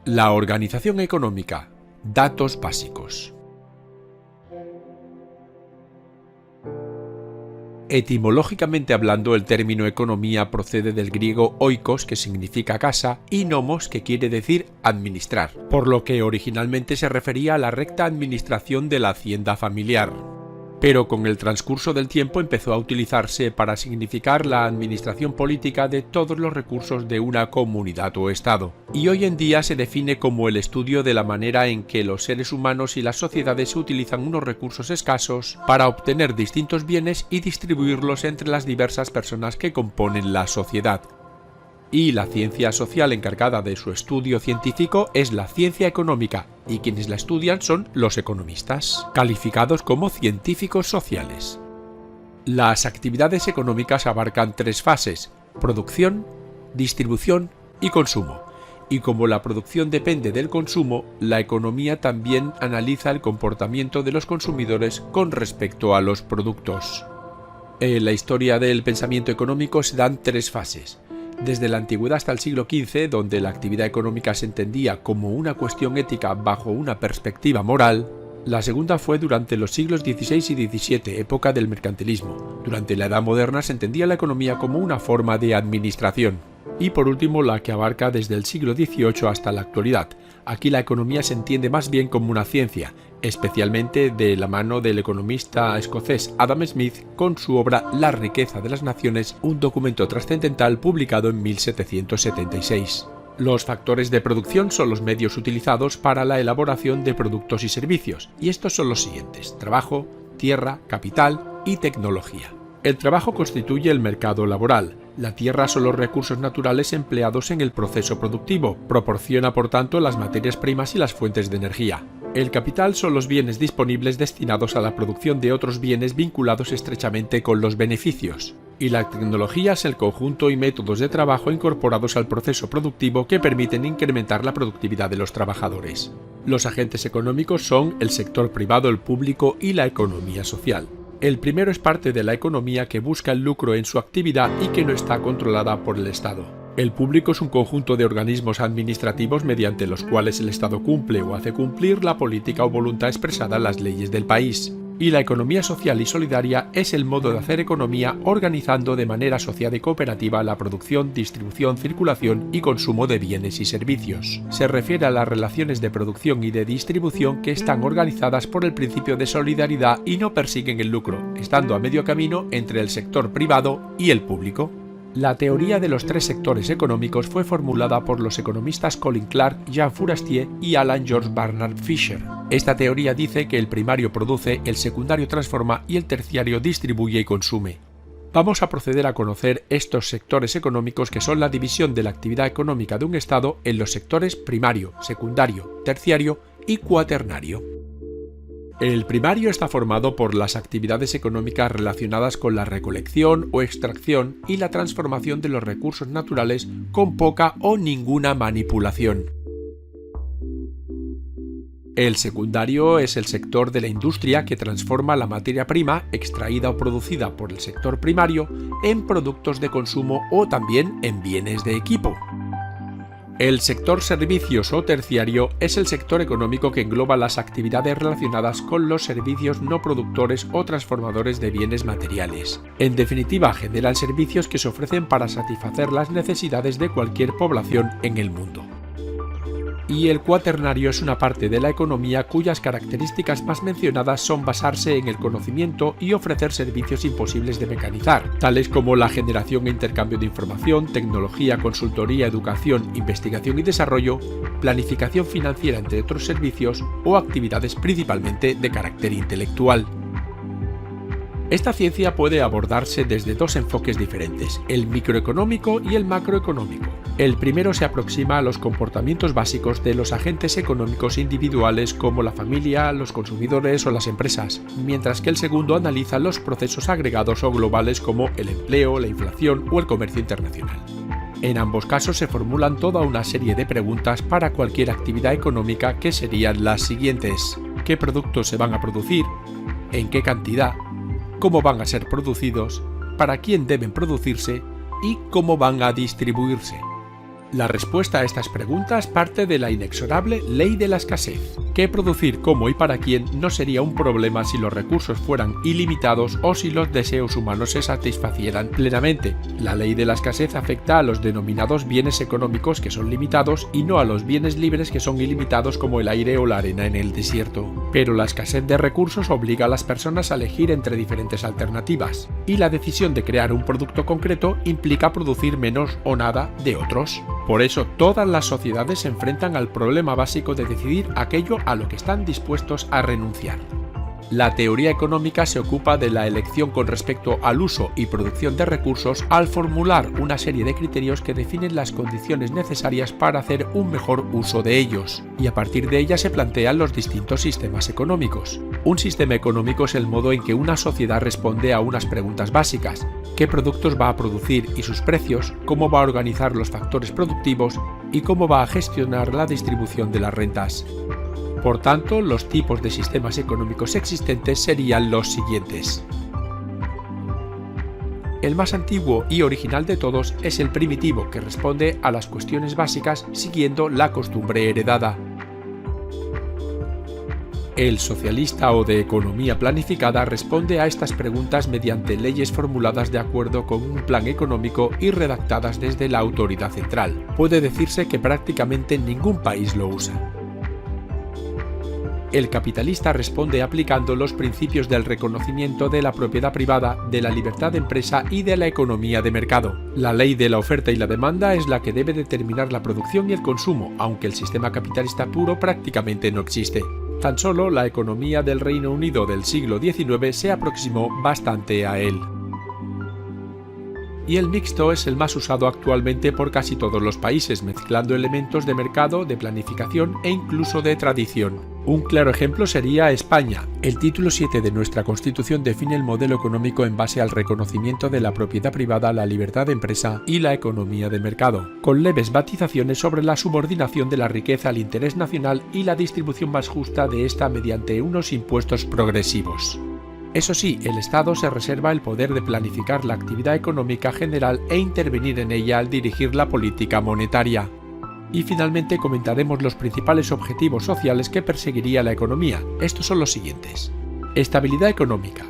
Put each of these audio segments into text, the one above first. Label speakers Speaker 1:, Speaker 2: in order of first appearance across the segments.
Speaker 1: La organización económica. Datos básicos. Etimológicamente hablando, el término economía procede del griego oikos, que significa casa, y nomos, que quiere decir administrar, por lo que originalmente se refería a la recta administración de la hacienda familiar. Pero con el transcurso del tiempo empezó a utilizarse para significar la administración política de todos los recursos de una comunidad o estado, y hoy en día se define como el estudio de la manera en que los seres humanos y las sociedades utilizan unos recursos escasos para obtener distintos bienes y distribuirlos entre las diversas personas que componen la sociedad. Y la ciencia social encargada de su estudio científico es la ciencia económica, y quienes la estudian son los economistas, calificados como científicos sociales. Las actividades económicas abarcan tres fases: producción, distribución y consumo. Y como la producción depende del consumo, la economía también analiza el comportamiento de los consumidores con respecto a los productos. En la historia del pensamiento económico se dan tres fases. Desde la antigüedad hasta el siglo XV, donde la actividad económica se entendía como una cuestión ética bajo una perspectiva moral. La segunda fue durante los siglos XVI y XVII, época del mercantilismo. Durante la Edad Moderna se entendía la economía como una forma de administración. Y por último, la que abarca desde el siglo XVIII hasta la actualidad. Aquí la economía se entiende más bien como una ciencia, especialmente de la mano del economista escocés Adam Smith con su obra La riqueza de las naciones, un documento trascendental publicado en 1776. Los factores de producción son los medios utilizados para la elaboración de productos y servicios, y estos son los siguientes: trabajo, tierra, capital y tecnología. El trabajo constituye el mercado laboral. La tierra son los recursos naturales empleados en el proceso productivo, proporciona por tanto las materias primas y las fuentes de energía. El capital son los bienes disponibles destinados a la producción de otros bienes vinculados estrechamente con los beneficios. Y la tecnología es el conjunto y métodos de trabajo incorporados al proceso productivo que permiten incrementar la productividad de los trabajadores. Los agentes económicos son el sector privado, el público y la economía social. El primero es parte de la economía que busca el lucro en su actividad y que no está controlada por el Estado. El público es un conjunto de organismos administrativos mediante los cuales el Estado cumple o hace cumplir la política o voluntad expresada en las leyes del país. Y la economía social y solidaria es el modo de hacer economía organizando de manera asociada y cooperativa la producción, distribución, circulación y consumo de bienes y servicios. Se refiere a las relaciones de producción y de distribución que están organizadas por el principio de solidaridad y no persiguen el lucro, estando a medio camino entre el sector privado y el público. La teoría de los tres sectores económicos fue formulada por los economistas Colin Clark, Jean Fourastier y Alan George Barnard Fisher. Esta teoría dice que el primario produce, el secundario transforma y el terciario distribuye y consume. Vamos a proceder a conocer estos sectores económicos, que son la división de la actividad económica de un Estado en los sectores primario, secundario, terciario y cuaternario. El primario está formado por las actividades económicas relacionadas con la recolección o extracción y la transformación de los recursos naturales con poca o ninguna manipulación. El secundario es el sector de la industria que transforma la materia prima extraída o producida por el sector primario en productos de consumo o también en bienes de equipo. El sector servicios o terciario es el sector económico que engloba las actividades relacionadas con los servicios no productores o transformadores de bienes materiales. En definitiva, generan servicios que se ofrecen para satisfacer las necesidades de cualquier población en el mundo. Y el cuaternario es una parte de la economía cuyas características más mencionadas son basarse en el conocimiento y ofrecer servicios imposibles de mecanizar, tales como la generación e intercambio de información, tecnología, consultoría, educación, investigación y desarrollo, planificación financiera, entre otros servicios, o actividades principalmente de carácter intelectual. Esta ciencia puede abordarse desde dos enfoques diferentes, el microeconómico y el macroeconómico. El primero se aproxima a los comportamientos básicos de los agentes económicos individuales como la familia, los consumidores o las empresas, mientras que el segundo analiza los procesos agregados o globales como el empleo, la inflación o el comercio internacional. En ambos casos se formulan toda una serie de preguntas para cualquier actividad económica, que serían las siguientes: ¿qué productos se van a producir? ¿En qué cantidad? ¿Cómo van a ser producidos? ¿Para quién deben producirse? ¿Y cómo van a distribuirse? La respuesta a estas preguntas parte de la inexorable ley de la escasez, que producir cómo y para quién no sería un problema si los recursos fueran ilimitados o si los deseos humanos se satisfacieran plenamente. La ley de la escasez afecta a los denominados bienes económicos que son limitados y no a los bienes libres que son ilimitados como el aire o la arena en el desierto. Pero la escasez de recursos obliga a las personas a elegir entre diferentes alternativas, y la decisión de crear un producto concreto implica producir menos o nada de otros. Por eso, todas las sociedades se enfrentan al problema básico de decidir aquello a lo que están dispuestos a renunciar. La teoría económica se ocupa de la elección con respecto al uso y producción de recursos al formular una serie de criterios que definen las condiciones necesarias para hacer un mejor uso de ellos, y a partir de ellas se plantean los distintos sistemas económicos. Un sistema económico es el modo en que una sociedad responde a unas preguntas básicas: qué productos va a producir y sus precios, cómo va a organizar los factores productivos y cómo va a gestionar la distribución de las rentas. Por tanto, los tipos de sistemas económicos existentes serían los siguientes. El más antiguo y original de todos es el primitivo, que responde a las cuestiones básicas siguiendo la costumbre heredada. El socialista o de economía planificada responde a estas preguntas mediante leyes formuladas de acuerdo con un plan económico y redactadas desde la autoridad central. Puede decirse que prácticamente ningún país lo usa. El capitalista responde aplicando los principios del reconocimiento de la propiedad privada, de la libertad de empresa y de la economía de mercado. La ley de la oferta y la demanda es la que debe determinar la producción y el consumo, aunque el sistema capitalista puro prácticamente no existe. Tan solo la economía del Reino Unido del siglo XIX se aproximó bastante a él. Y el mixto es el más usado actualmente por casi todos los países, mezclando elementos de mercado, de planificación e incluso de tradición. Un claro ejemplo sería España. El título 7 de nuestra Constitución define el modelo económico en base al reconocimiento de la propiedad privada, la libertad de empresa y la economía de mercado, con leves matizaciones sobre la subordinación de la riqueza al interés nacional y la distribución más justa de esta mediante unos impuestos progresivos. Eso sí, el Estado se reserva el poder de planificar la actividad económica general e intervenir en ella al dirigir la política monetaria. Y finalmente comentaremos los principales objetivos sociales que perseguiría la economía. Estos son los siguientes: estabilidad económica,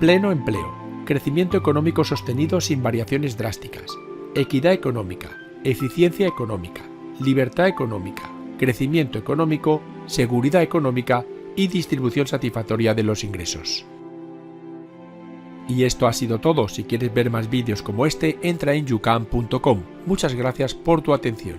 Speaker 1: pleno empleo, crecimiento económico sostenido sin variaciones drásticas, equidad económica, eficiencia económica, libertad económica, crecimiento económico, seguridad económica y distribución satisfactoria de los ingresos. Y esto ha sido todo. Si quieres ver más vídeos como este, entra en youcan.com. Muchas gracias por tu atención.